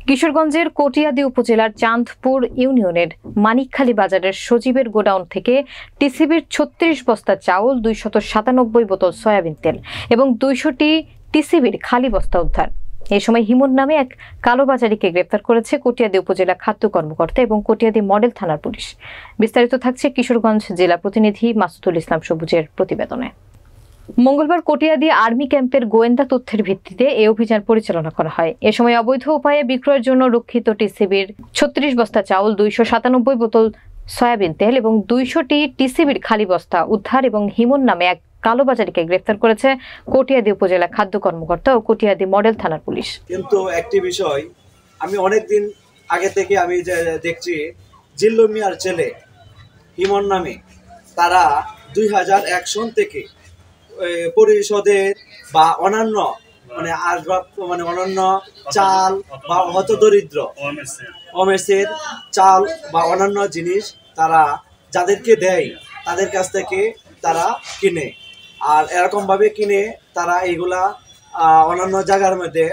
কিশোরগঞ্জের কটিয়াদী উপজেলার চাঁদপুর ইউনিয়নের মানিকখালী বাজারের সজীবের গোডাউন থেকে টিসিবির ৩৬ বস্তা চাউল, ২৯৭ বোতল সয়াবিন তেল এবং ২০০টি টিসিবির খালি বস্তা উদ্ধার। এ সময় হিমন নামে এক কালোবাজারিকে গ্রেপ্তার করেছে কটিয়াদী উপজেলা খাদ্য কর্মকর্তা এবং কটিয়াদী মডেল থানার পুলিশ। বিস্তারিত থাকছে কিশোরগঞ্জ জেলা প্রতিনিধি মাসুদুল ইসলাম সবুজের প্রতিবেদনে। মঙ্গলবার কটিয়াদী আর্মি ক্যাম্পের গোয়েন্দা তথ্যের ভিত্তিতে এই অভিযান পরিচালনা করা হয়। এ সময় অবৈধ উপায়ে বিক্রয়ের জন্য রক্ষিত টিসিবির ৩৬ বস্তা চাউল, ২৯৭ বোতল সয়াবিন তেল এবং ২০০টি টিসিবির খালি বস্তা উদ্ধার এবং হিমন নামে এক কালোবাজারিকে গ্রেফতার করেছে কটিয়াদী উপজেলা খাদ্য কর্মকর্তা ও কটিয়াদী মডেল থানার পুলিশ। কিন্তু একটি বিষয় আমি অনেকদিন আগে থেকে আমি দেখছি, জিল্লু মিয়ার ছেলে হিমন নামে তারা ২০০১ সন থেকে পরিষদের বা অন্যান্য আসবাব অন্যান্য চাল বা হতদরিদ্র অমেসের চাল বা অন্যান্য জিনিস তারা যাদেরকে দেয় তাদের কাছ থেকে তারা কিনে, আর এরকমভাবে কিনে তারা এইগুলা অন্যান্য জায়গার মধ্যে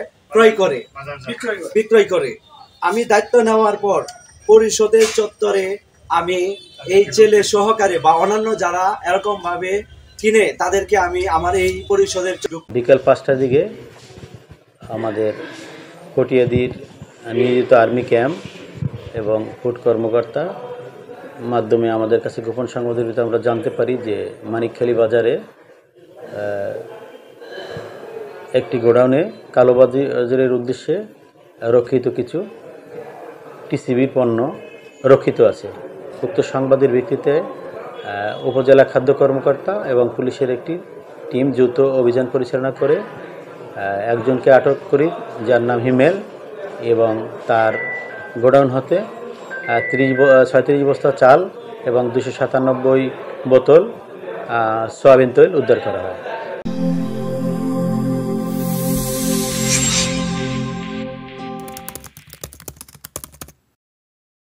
বিক্রয় করে। আমি দায়িত্ব নেওয়ার পর পরিষদের চত্বরে আমি এই ছেলে সহকারে বা অন্যান্য যারা এরকমভাবে কিনে তাদেরকে আমি আমার এই পরিষদের বিকাল ৫টার দিকে আমাদের কটিয়াদীর নিয়োজিত আর্মি ক্যাম্প এবং ফুড কর্মকর্তা মাধ্যমে আমাদের কাছে গোপন সংবাদের ভিত্তিতে আমরা জানতে পারি যে মানিকখালী বাজারে একটি গোডাউনে কালোবাজারের উদ্দেশ্যে রক্ষিত কিছু টিসিবির পণ্য রক্ষিত আছে। উক্ত সংবাদের ভিত্তিতে উপজেলা খাদ্য কর্মকর্তা এবং পুলিশের একটি টিম যৌথ অভিযান পরিচালনা করে একজনকে আটক করি, যার নাম হিমেল, এবং তার গোডাউন হতে ৩৬ বস্তা চাল এবং ২৯৭ বোতল সয়াবিন তেল উদ্ধার করা হয়।